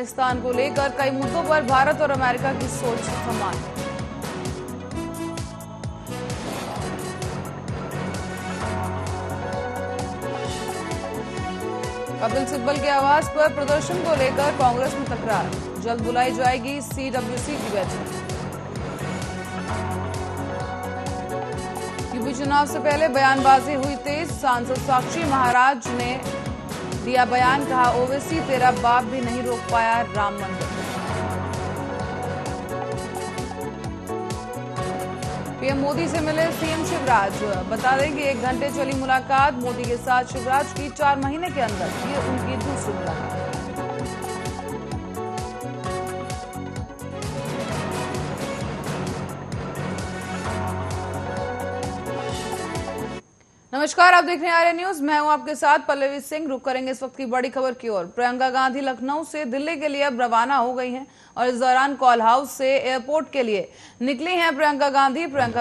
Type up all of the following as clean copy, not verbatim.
अफगानिस्तान को लेकर कई मुद्दों पर भारत और अमेरिका की सोच समान। कपिल सिब्बल के आवास पर प्रदर्शन को लेकर कांग्रेस में तकरार, जल्द बुलाई जाएगी सीडब्ल्यूसी की बैठक। यूपी चुनाव से पहले बयानबाजी हुई तेज, सांसद साक्षी महाराज ने दिया बयान, कहा ओवैसी तेरा बाप भी नहीं रोक पाया राम मंदिर। पीएम मोदी से मिले सीएम शिवराज, बता दें कि 1 घंटे चली मुलाकात मोदी के साथ शिवराज की 4 महीने के अंदर ये उनकी दूसरी मुलाकात। नमस्कार, आप देख रहे हैं आर्य न्यूज। मैं हूं आपके साथ पल्लवी सिंह। रुक करेंगे इस वक्त की बड़ी खबर की ओर। प्रियंका गांधी लखनऊ से दिल्ली के लिए अब रवाना हो गई हैं और इस दौरान कॉल हाउस से एयरपोर्ट के लिए निकली हैं प्रियंका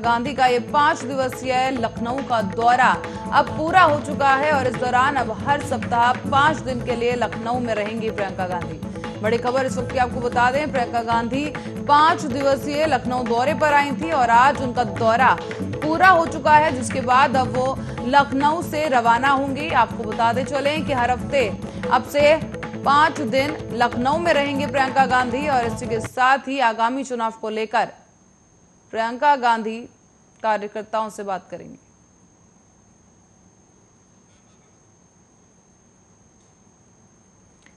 गांधी का ये 5 दिवसीय लखनऊ का दौरा अब पूरा हो चुका है और इस दौरान अब हर सप्ताह 5 दिन के लिए लखनऊ में रहेंगी प्रियंका गांधी। बड़ी खबर इस वक्त की आपको बता दें, प्रियंका गांधी 5 दिवसीय लखनऊ दौरे पर आई थी और आज उनका दौरा पूरा हो चुका है, जिसके बाद अब वो लखनऊ से रवाना होंगी। आपको बताते चलें कि हर हफ्ते अब से 5 दिन लखनऊ में रहेंगे प्रियंका गांधी और इसी के साथ ही आगामी चुनाव को लेकर प्रियंका गांधी कार्यकर्ताओं से बात करेंगी।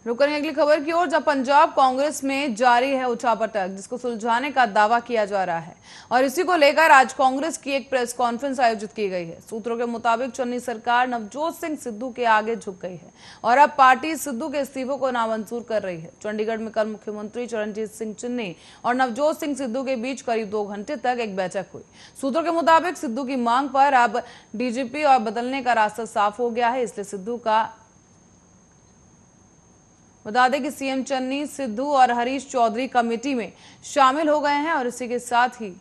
रुक करेंगे अगली खबर की ओर, जब पंजाब कांग्रेस में जारी है उठापटक, जिसको सुलझाने का दावा किया जा रहा है और इसी को लेकर आज कांग्रेस की एक प्रेस कॉन्फ्रेंस आयोजित की गई है। सूत्रों के मुताबिक चन्नी सरकार नवजोत सिंह सिद्धू के आगे झुक गई है और अब पार्टी सिद्धू के इस्तीफों को नामंजूर कर रही है। चंडीगढ़ में कल मुख्यमंत्री चरणजीत सिंह चन्नी और नवजोत सिंह सिद्धू के बीच करीब 2 घंटे तक एक बैठक हुई। सूत्रों के मुताबिक सिद्धू की मांग पर अब डीजीपी और बदलने का रास्ता साफ हो गया है, इसलिए सिद्धू का बता दें कि सीएम चन्नी, सिद्धू और हरीश चौधरी कमेटी में शामिल हो गए हैं और इसी के साथ ही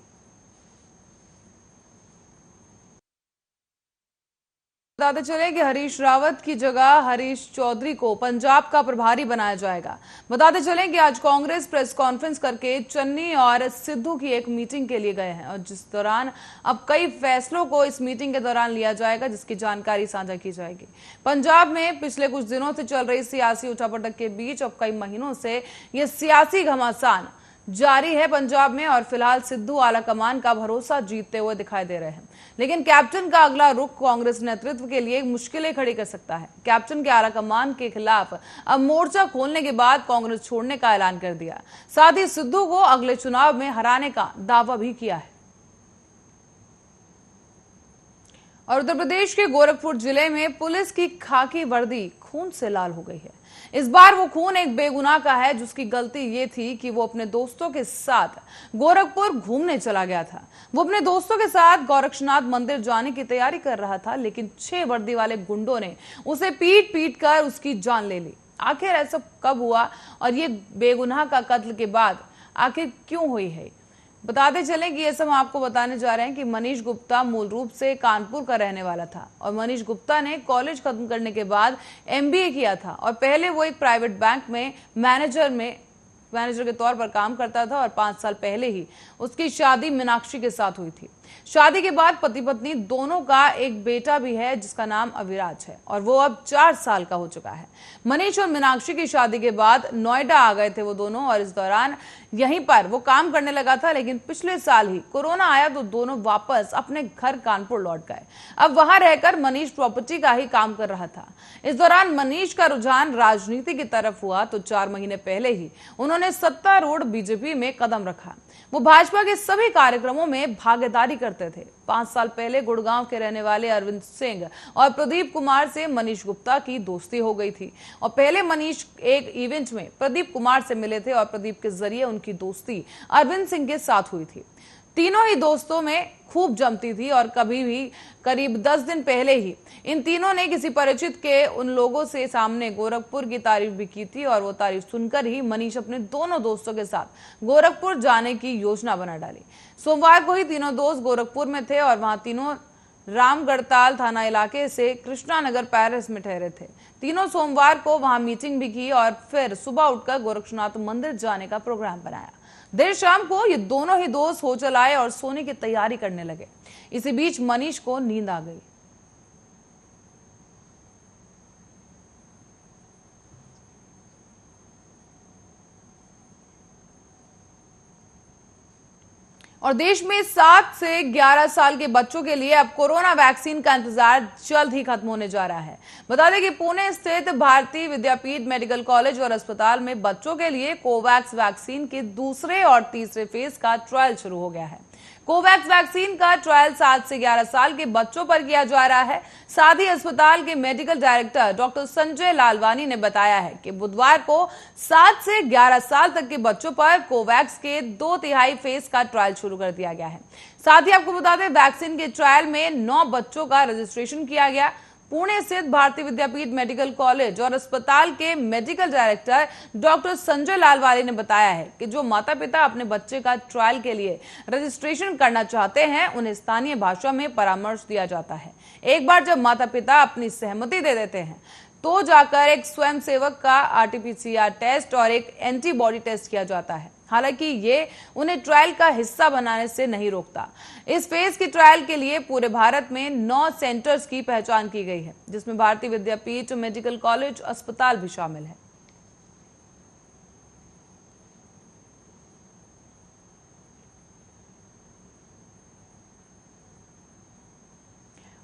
बताते चले कि हरीश रावत की जगह हरीश चौधरी को पंजाब का प्रभारी बनाया जाएगा। बताते चले कि आज कांग्रेस प्रेस कॉन्फ्रेंस करके चन्नी और सिद्धू की एक मीटिंग के लिए गए हैं और जिस दौरान अब कई फैसलों को इस मीटिंग के दौरान लिया जाएगा, जिसकी जानकारी साझा की जाएगी। पंजाब में पिछले कुछ दिनों से चल रही सियासी उठापटक के बीच अब कई महीनों से ये सियासी घमासान जारी है पंजाब में और फिलहाल सिद्धू आलाकमान का भरोसा जीतते हुए दिखाई दे रहे हैं, लेकिन कैप्टन का अगला रुख कांग्रेस नेतृत्व के लिए मुश्किलें खड़ी कर सकता है। कैप्टन के आलाकमान के खिलाफ अब मोर्चा खोलने के बाद कांग्रेस छोड़ने का ऐलान कर दिया, साथ ही सिद्धू को अगले चुनाव में हराने का दावा भी किया है। और उत्तर प्रदेश के गोरखपुर जिले में पुलिस की खाकी वर्दी खून से लाल हो गई है। इस बार वो खून एक बेगुनाह का है, जिसकी गलती ये थी कि वो अपने दोस्तों के साथ गोरखपुर घूमने चला गया था। वो अपने दोस्तों के साथ गोरक्षनाथ मंदिर जाने की तैयारी कर रहा था, लेकिन 6 वर्दी वाले गुंडों ने उसे पीट पीट कर उसकी जान ले ली। आखिर ऐसा कब हुआ और ये बेगुनाह का कत्ल के बाद आखिर क्यों हुई है? बताते चलें कि ये सब हम आपको बताने जा रहे हैं कि मनीष गुप्ता मूल रूप से कानपुर का रहने वाला था और मनीष गुप्ता ने कॉलेज खत्म करने के बाद एमबीए किया था और पहले वो एक प्राइवेट बैंक में मैनेजर के तौर पर काम करता था और 5 साल पहले ही उसकी शादी मीनाक्षी के साथ हुई थी। शादी के बाद पति पत्नी दोनों का एक बेटा भी है, जिसका नाम अविराज है और वो अब 4 साल का हो चुका है। मनीष और मीनाक्षी की शादी के बाद नोएडा आ गए थे वो दोनों और इस दौरान यहीं पर वो काम करने लगा था, लेकिन पिछले साल ही कोरोना आया तो दोनों वापस अपने घर कानपुर लौट गए। अब वहां रहकर मनीष प्रॉपर्टी का ही काम कर रहा था। इस दौरान मनीष का रुझान राजनीति की तरफ हुआ तो 4 महीने पहले ही उन्होंने सत्तारूढ़ बीजेपी में कदम रखा। वो भाजपा के सभी कार्यक्रमों में भागीदारी करते थे। 5 साल पहले गुड़गांव के रहने वाले अरविंद सिंह और प्रदीप कुमार से मनीष गुप्ता की दोस्ती हो गई थी और पहले मनीष एक इवेंट में प्रदीप कुमार से मिले थे और प्रदीप के जरिए उनकी दोस्ती अरविंद सिंह के साथ हुई थी। तीनों ही दोस्तों में खूब जमती थी और कभी भी करीब 10 दिन पहले ही इन तीनों ने किसी परिचित के उन लोगों से सामने गोरखपुर की तारीफ भी की थी और वो तारीफ सुनकर ही मनीष अपने दोनों दोस्तों के साथ गोरखपुर जाने की योजना बना डाली। सोमवार को ही तीनों दोस्त गोरखपुर में थे और वहां तीनों रामगढ़ताल थाना इलाके से कृष्णा नगर पैलेस में ठहरे थे। तीनों सोमवार को वहां मीटिंग भी की और फिर सुबह उठकर गोरक्षनाथ मंदिर जाने का प्रोग्राम बनाया। देर शाम को ये दोनों ही दोस्त होटल आए और सोने की तैयारी करने लगे। इसी बीच मनीष को नींद आ गई। और देश में 7 से 11 साल के बच्चों के लिए अब कोरोना वैक्सीन का इंतजार जल्द ही खत्म होने जा रहा है। बता दें कि पुणे स्थित भारतीय विद्यापीठ मेडिकल कॉलेज और अस्पताल में बच्चों के लिए कोवैक्स वैक्सीन के दूसरे और तीसरे फेज का ट्रायल शुरू हो गया है। कोवैक्स वैक्सीन का ट्रायल 7 से 11 साल के बच्चों पर किया जा रहा है। साथ ही अस्पताल के medical director doctor Sanjay Lalwani ने बताया है कि बुधवार को 7 से 11 साल तक के बच्चों पर कोवैक्स के 2/3 फेज का ट्रायल शुरू कर दिया गया है। साथ ही आपको बता दें, वैक्सीन के ट्रायल में 9 बच्चों का रजिस्ट्रेशन किया गया। पुणे स्थित भारतीय विद्यापीठ मेडिकल कॉलेज और अस्पताल के medical director doctor Sanjay Lalwani ने बताया है कि जो माता पिता अपने बच्चे का ट्रायल के लिए रजिस्ट्रेशन करना चाहते हैं, उन्हें स्थानीय भाषा में परामर्श दिया जाता है। एक बार जब माता पिता अपनी सहमति दे देते हैं तो जाकर एक स्वयंसेवक का आरटीपीसीआर टेस्ट और एक एंटीबॉडी टेस्ट किया जाता है। हालांकि ये उन्हें ट्रायल का हिस्सा बनाने से नहीं रोकता। इस फेज की ट्रायल के लिए पूरे भारत में 9 सेंटर्स की पहचान की गई है, जिसमें भारतीय विद्यापीठ मेडिकल कॉलेज अस्पताल भी शामिल है।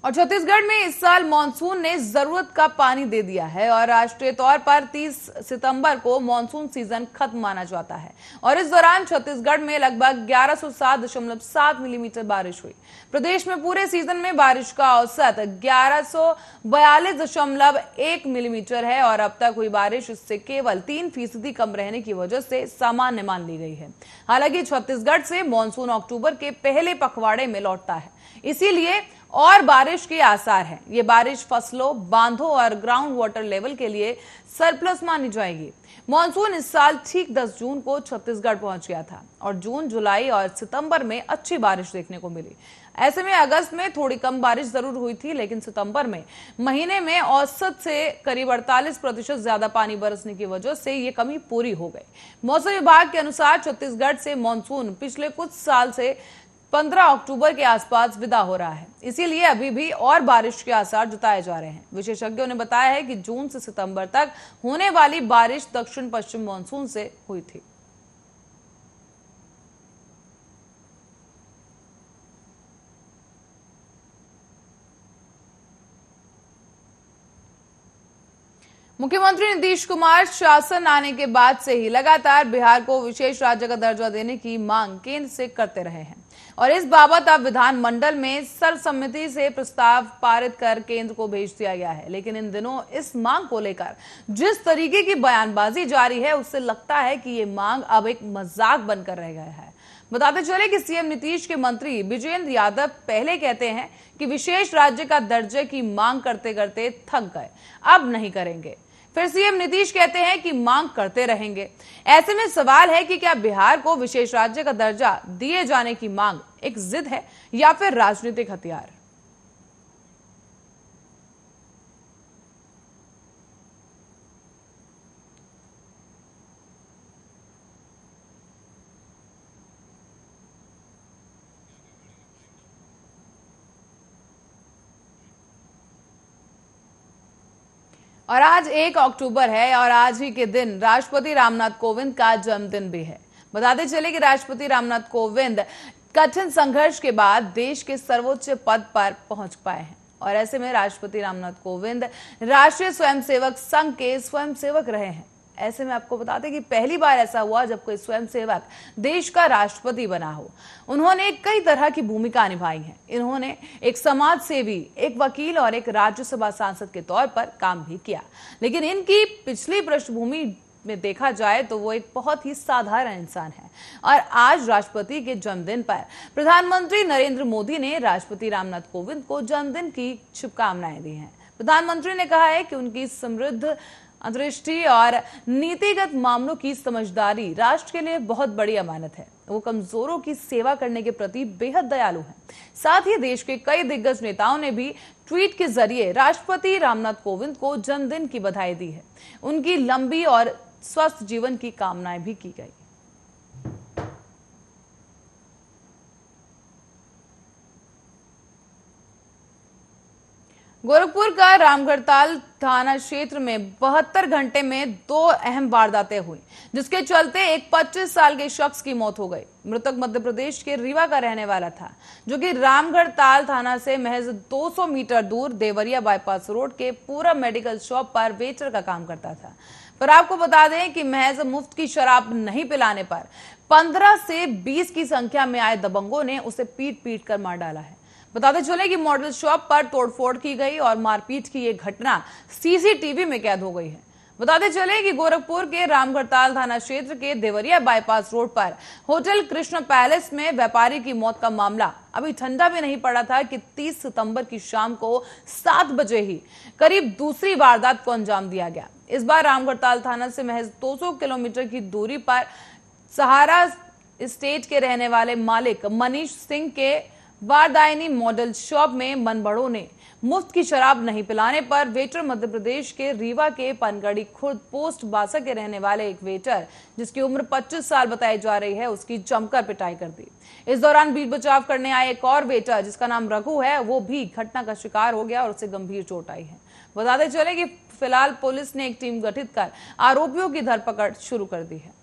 और छत्तीसगढ़ में इस साल मानसून ने जरूरत का पानी दे दिया है और राष्ट्रीय तौर पर 30 सितंबर को मानसून सीजन खत्म माना जाता है। और इस दौरान छत्तीसगढ़ में लगभग 1107.7 मिलीमीटर बारिश हुई। प्रदेश में पूरे सीजन में बारिश का औसत 1142.1 मिलीमीटर है और अब तक हुई बारिश इससे केवल 3% कम रहने की वजह से सामान्य मान ली गई है। हालांकि छत्तीसगढ़ से मानसून अक्टूबर के पहले पखवाड़े में लौटता है, इसीलिए और बारिश के आसार हैं। ये बारिश फसलों, बांधों और ग्राउंड वाटर लेवल के लिए सरप्लस मानी जाएगी। मानसून इस साल ठीक 10 जून को छत्तीसगढ़ पहुंच गया था और जून, जुलाई और सितंबर में अच्छी बारिश देखने को मिली। ऐसे में अगस्त में थोड़ी कम बारिश जरूर हुई थी, लेकिन सितंबर में महीने में औसत से करीब 48% ज्यादा पानी बरसने की वजह से ये कमी पूरी हो गई। मौसम विभाग के अनुसार छत्तीसगढ़ से मानसून पिछले कुछ साल से 15 अक्टूबर के आसपास विदा हो रहा है, इसीलिए अभी भी और बारिश के आसार जताए जा रहे हैं। विशेषज्ञों ने बताया है कि जून से सितंबर तक होने वाली बारिश दक्षिण पश्चिम मानसून से हुई थी। मुख्यमंत्री नीतीश कुमार शासन आने के बाद से ही लगातार बिहार को विशेष राज्य का दर्जा देने की मांग केंद्र से करते रहे हैं और इस बाबत अब विधानमंडल में सर्वसम्मति से प्रस्ताव पारित कर केंद्र को भेज दिया गया है। लेकिन इन दिनों इस मांग को लेकर जिस तरीके की बयानबाजी जारी है, उससे लगता है कि ये मांग अब एक मजाक बनकर रह गया है। बताते चले कि सीएम नीतीश के मंत्री विजेंद्र यादव पहले कहते हैं कि विशेष राज्य का दर्जे की मांग करते करते थक गए, अब नहीं करेंगे। फिर सीएम नीतीश कहते हैं कि मांग करते रहेंगे। ऐसे में सवाल है कि क्या बिहार को विशेष राज्य का दर्जा दिए जाने की मांग एक जिद है या फिर राजनीतिक हथियार? और आज 1 अक्टूबर है और आज ही के दिन राष्ट्रपति रामनाथ कोविंद का जन्मदिन भी है। बताते चले कि राष्ट्रपति रामनाथ कोविंद कठिन संघर्ष के बाद देश के सर्वोच्च पद पर पहुंच पाए हैं और ऐसे में राष्ट्रपति रामनाथ कोविंद राष्ट्रीय स्वयंसेवक संघ के स्वयंसेवक रहे हैं। ऐसे में आपको बता दें कि पहली बार ऐसा हुआ जब कोई स्वयंसेवक देश का राष्ट्रपति बना हो। उन्होंने कई तरह की भूमिका निभाई है। इन्होंने एक समाज सेवी, एक वकील और एक राज्यसभा सांसद के तौर पर काम भी किया। लेकिन इनकी पिछली पृष्ठभूमि में देखा जाए तो वो एक बहुत ही साधारण इंसान है और आज राष्ट्रपति के जन्मदिन पर प्रधानमंत्री नरेंद्र मोदी ने राष्ट्रपति रामनाथ कोविंद को जन्मदिन की शुभकामनाएं दी हैं। प्रधानमंत्री ने कहा है कि उनकी समृद्ध अंतर्राष्ट्रीय और नीतिगत मामलों की समझदारी राष्ट्र के लिए बहुत बड़ी अमानत है। वो कमजोरों की सेवा करने के प्रति बेहद दयालु हैं। साथ ही देश के कई दिग्गज नेताओं ने भी ट्वीट के जरिए राष्ट्रपति रामनाथ कोविंद को जन्मदिन की बधाई दी है। उनकी लंबी और स्वस्थ जीवन की कामनाएं भी की गई। गोरखपुर का रामगढ़ताल थाना क्षेत्र में 72 घंटे में 2 अहम वारदातें हुई, जिसके चलते एक 25 साल के शख्स की मौत हो गई। मृतक मध्य प्रदेश के रीवा का रहने वाला था, जो कि रामगढ़ताल थाना से महज 200 मीटर दूर देवरिया बाईपास रोड के पूरब मेडिकल शॉप पर वेटर का काम करता था। पर आपको बता दें कि महज मुफ्त की शराब नहीं पिलाने पर 15 से 20 की संख्या में आए दबंगों ने उसे पीट पीट कर मार डाला है। बताते चले कि मॉडल शॉप पर तोड़फोड़ की गई और मारपीट की यह घटना सीसीटीवी में कैद हो गई है। बताते चले कि गोरखपुर के रामगढ़ताल थाना क्षेत्र के देवरिया बाईपास रोड पर होटल कृष्ण पैलेस में व्यापारी की मौत का मामला अभी ठंडा भी नहीं पड़ा था कि 30 सितंबर की शाम को 7 बजे ही करीब दूसरी वारदात को अंजाम दिया गया। इस बार रामगढ़ताल थाना से महज 200 किलोमीटर की दूरी पर सहारा स्टेट के रहने वाले मालिक मनीष सिंह के वारदायनी मॉडल शॉप में मनबड़ों ने मुफ्त की शराब नहीं पिलाने पर वेटर मध्य प्रदेश के रीवा के पनगड़ी खुर्द पोस्ट बासा के रहने वाले एक वेटर, जिसकी उम्र 25 साल बताई जा रही है, उसकी जमकर पिटाई कर दी। इस दौरान बीच बचाव करने आए एक और वेटर, जिसका नाम रघु है, वो भी घटना का शिकार हो गया और उसे गंभीर चोट आई है। बताते चले कि फिलहाल पुलिस ने एक टीम गठित कर आरोपियों की धरपकड़ शुरू कर दी है।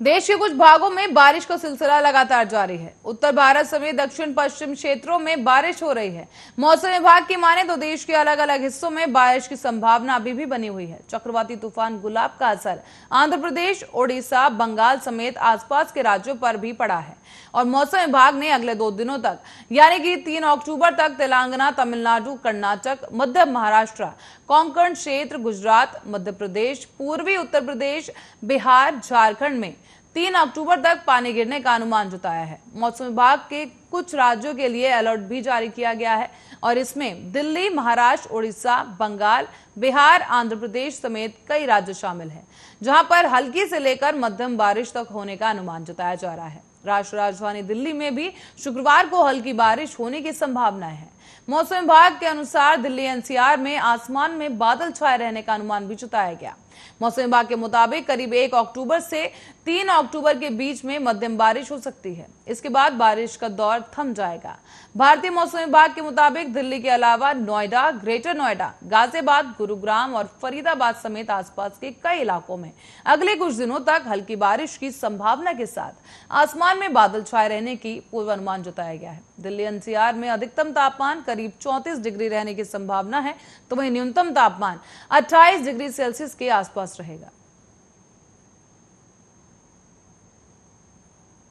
देश के कुछ भागों में बारिश का सिलसिला लगातार जारी है। उत्तर भारत समेत दक्षिण पश्चिम क्षेत्रों में बारिश हो रही है। मौसम विभाग की माने तो देश के अलग अलग हिस्सों में बारिश की संभावना अभी भी बनी हुई है। चक्रवाती तूफान गुलाब का असर आंध्र प्रदेश, ओडिशा, बंगाल समेत आसपास के राज्यों पर भी पड़ा है और मौसम विभाग ने अगले 2 दिनों तक यानी कि 3 अक्टूबर तक तेलंगाना, तमिलनाडु, कर्नाटक, मध्य महाराष्ट्र, कोंकण क्षेत्र, गुजरात, मध्य प्रदेश, पूर्वी उत्तर प्रदेश, बिहार, झारखंड में 3 अक्टूबर तक पानी गिरने का अनुमान जताया है। मौसम विभाग के कुछ राज्यों के लिए अलर्ट भी जारी किया गया है और इसमें दिल्ली, महाराष्ट्र, उड़ीसा, बंगाल, बिहार, आंध्र प्रदेश समेत कई राज्य शामिल हैं, जहां पर हल्की से लेकर मध्यम बारिश तक होने का अनुमान जताया जा रहा है। राष्ट्रीय राजधानी दिल्ली में भी शुक्रवार को हल्की बारिश होने की संभावना है। मौसम विभाग के अनुसार दिल्ली एनसीआर में आसमान में बादल छाए रहने का अनुमान भी जताया गया। मौसम विभाग के मुताबिक करीब 1 अक्टूबर से 3 अक्टूबर के बीच में मध्यम बारिश हो सकती है। इसके बाद बारिश का दौर थम जाएगा। भारतीय मौसम विभाग के मुताबिक दिल्ली के अलावा नोएडा, ग्रेटर नोएडा, गाजियाबाद, गुरुग्राम और फरीदाबाद समेत आसपास के कई इलाकों में अगले कुछ दिनों तक हल्की बारिश की संभावना के साथ आसमान में बादल छाए रहने की पूर्वानुमान जताया गया है। दिल्ली एनसीआर में अधिकतम तापमान करीब 34 डिग्री रहने की संभावना है, तो वहीं न्यूनतम तापमान 28 डिग्री सेल्सियस के आसपास रहेगा।